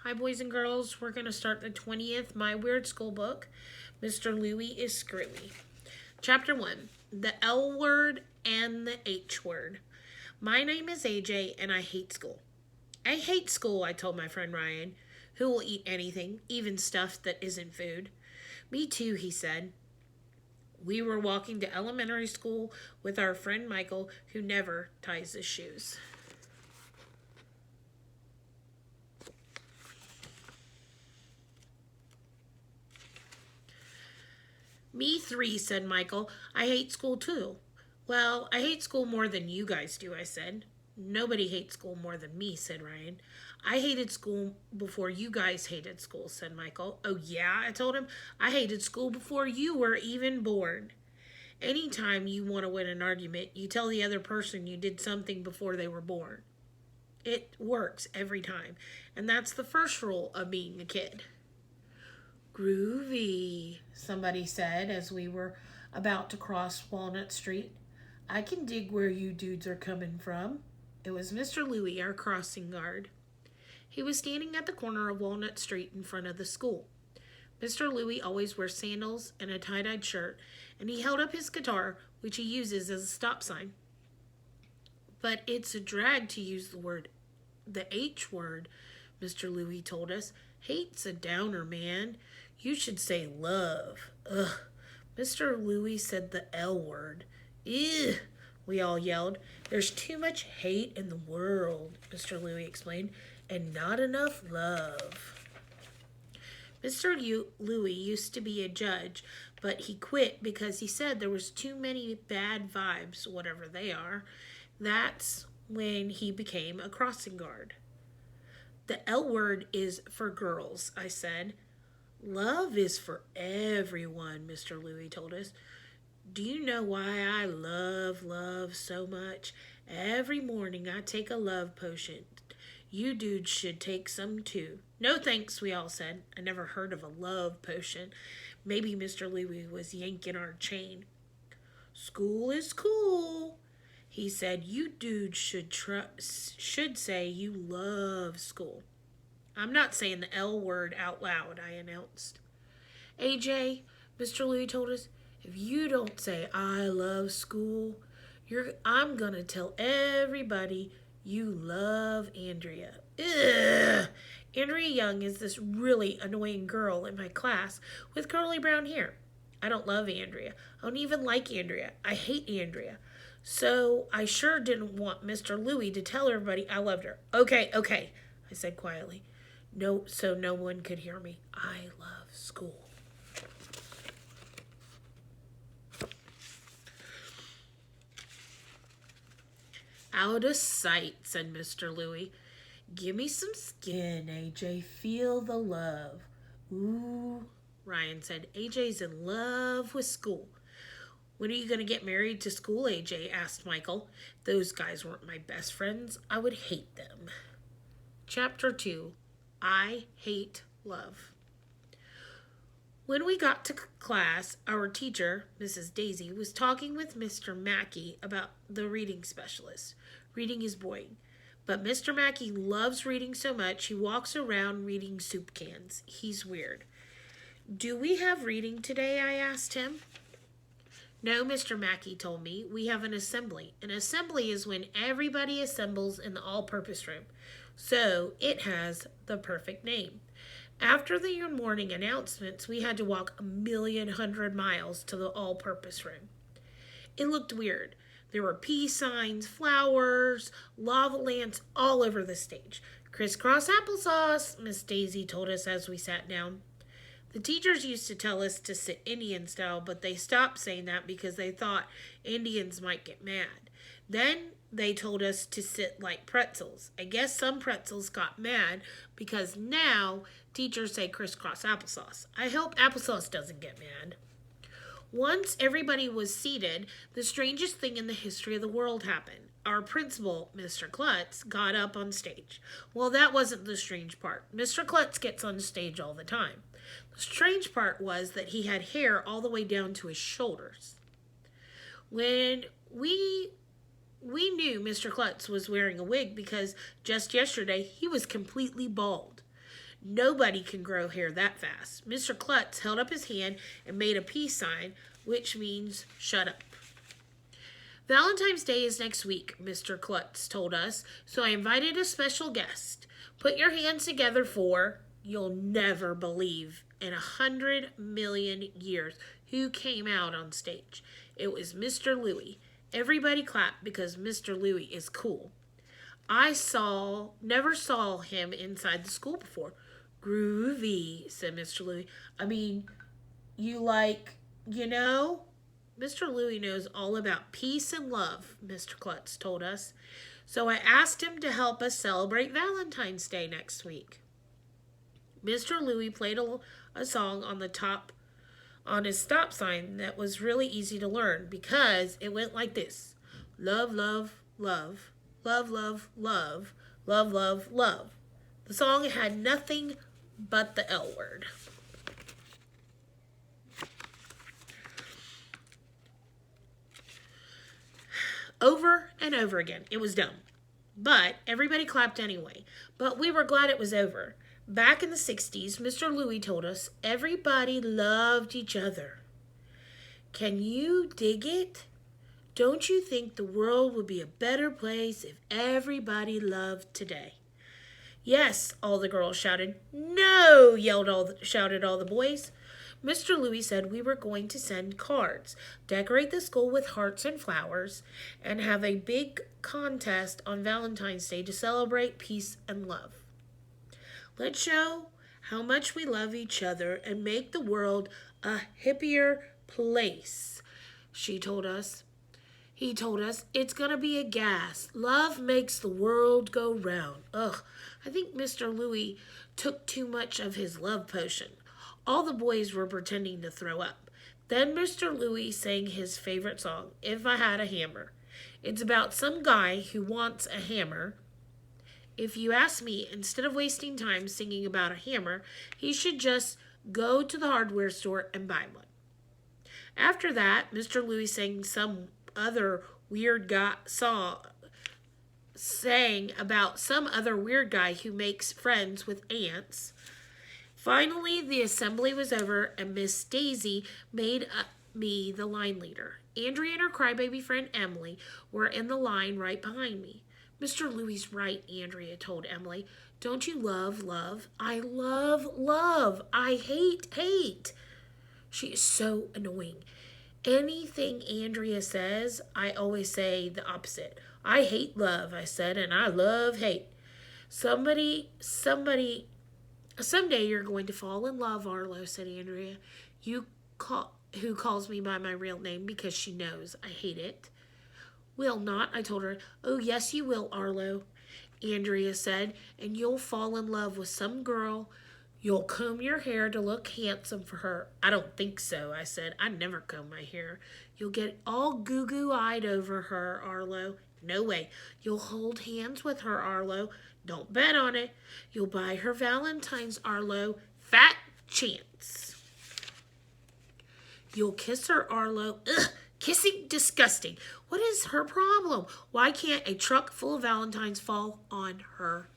Hi, boys and girls. We're going to start the 20th My Weird School book. Mr. Louie is screwy. Chapter 1 The L Word and the H Word. My name is AJ, and I hate school. I hate school, I told my friend Ryan, who will eat anything, even stuff that isn't food. Me too, he said. We were walking to elementary school with our friend Michael, who never ties his shoes. Me three, said Michael. I hate school too. Well, I hate school more than you guys do, I said. Nobody hates school more than me, said Ryan. I hated school before you guys hated school, said Michael. Oh, yeah, I told him. I hated school before you were even born. Anytime you want to win an argument, you tell the other person you did something before they were born. It works every time, and that's the first rule of being a kid. Groovy, somebody said as we were about to cross Walnut Street. I can dig where you dudes are coming from. It was Mr. Louie, our crossing guard. He was standing at the corner of Walnut Street in front of the school. Mr. Louie always wears sandals and a tie-dyed shirt, and he held up his guitar, which he uses as a stop sign. But it's a drag to use the H word, Mr. Louie told us. Hate's a downer, man. You should say love. Ugh. Mr. Louie said the L word. Ew, we all yelled. There's too much hate in the world, Mr. Louie explained, and not enough love. Mr. Louie used to be a judge, but he quit because he said there was too many bad vibes, whatever they are. That's when he became a crossing guard. The L word is for girls, I said. Love is for everyone, Mr. Louie told us. Do you know why I love love so much? Every morning I take a love potion. You dudes should take some too. No thanks, we all said. I never heard of a love potion. Maybe Mr. Louie was yanking our chain. School is cool, he said. You dudes should say you love school. I'm not saying the L word out loud, I announced. AJ, Mr. Louie told us, if you don't say I love school, I'm going to tell everybody you love Andrea. Ugh! Andrea Young is this really annoying girl in my class with curly brown hair. I don't love Andrea. I don't even like Andrea. I hate Andrea. So I sure didn't want Mr. Louie to tell everybody I loved her. Okay, I said quietly. No, so no one could hear me. I love school. Out of sight, said Mr. Louie. Give me some skin, AJ. Feel the love. Ooh, Ryan said. AJ's in love with school. When are you going to get married to school, AJ? Asked Michael. If those guys weren't my best friends, I would hate them. Chapter 2 I Hate Love. When we got to class, our teacher, Mrs. Daisy, was talking with Mr. Mackey about the reading specialist. Reading is boring. But Mr. Mackey loves reading so much he walks around reading soup cans. He's weird. Do we have reading today? I asked him. No, Mr. Mackey told me. We have an assembly. An assembly is when everybody assembles in the all-purpose room. So it has the perfect name. After the morning announcements, we had to walk 1,100,000 miles to the all-purpose room. It looked weird. There were peace signs, flowers, lava lamps all over the stage. Crisscross applesauce, Miss Daisy told us as we sat down. The teachers used to tell us to sit Indian style, but they stopped saying that because they thought Indians might get mad. Then they told us to sit like pretzels. I guess some pretzels got mad because now teachers say crisscross applesauce. I hope applesauce doesn't get mad. Once everybody was seated, the strangest thing in the history of the world happened. Our principal, Mr. Klutz, got up on stage. Well, that wasn't the strange part. Mr. Klutz gets on stage all the time. The strange part was that he had hair all the way down to his shoulders. When we knew Mr. Klutz was wearing a wig because just yesterday he was completely bald. Nobody can grow hair that fast. Mr. Klutz held up his hand and made a peace sign, which means shut up. Valentine's Day is next week, Mr. Klutz told us, so I invited a special guest. Put your hands together for, you'll never believe, in 100 million years, who came out on stage. It was Mr. Louie. Everybody clapped because Mr. Louie is cool. Never saw him inside the school before. Groovy, said Mr. Louie. I mean, you know? Mr. Louie knows all about peace and love, Mr. Klutz told us. So I asked him to help us celebrate Valentine's Day next week. Mr. Louie played a song on his stop sign that was really easy to learn because it went like this. Love, love, love, love, love, love, love, love, love. The song had nothing but the L word. Over and over again. It was dumb. But everybody clapped anyway. But we were glad it was over. Back in the 60s, Mr. Louie told us everybody loved each other. Can you dig it? Don't you think the world would be a better place if everybody loved today? Yes, all the girls shouted. No, shouted all the boys. Mr. Louie said we were going to send cards, decorate the school with hearts and flowers, and have a big contest on Valentine's Day to celebrate peace and love. Let's show how much we love each other and make the world a happier place, she told us. He told us it's going to be a gas. Love makes the world go round. Ugh, I think Mr. Louie took too much of his love potion. All the boys were pretending to throw up. Then Mr. Louie sang his favorite song, If I Had a Hammer. It's about some guy who wants a hammer. If you ask me, instead of wasting time singing about a hammer, he should just go to the hardware store and buy one. After that, Mr. Louie sang some other weird guy sang about some other weird guy who makes friends with ants. Finally, the assembly was over, and Miss Daisy made me the line leader. Andrea and her crybaby friend Emily were in the line right behind me. Mr. Louie's right, Andrea told Emily. Don't you love love? I love love. I hate hate. She is so annoying. Anything Andrea says, I always say the opposite. I hate love, I said, and I love hate. Someday you're going to fall in love, Arlo, said Andrea. Who calls me by my real name because she knows I hate it. Will not, I told her. Oh, yes, you will, Arlo, Andrea said, and you'll fall in love with some girl. You'll comb your hair to look handsome for her. I don't think so, I said. I never comb my hair. You'll get all goo-goo-eyed over her, Arlo. No way. You'll hold hands with her, Arlo. Don't bet on it. You'll buy her Valentine's, Arlo. Fat chance. You'll kiss her, Arlo. Ugh, kissing, disgusting. What is her problem? Why can't a truck full of Valentines fall on her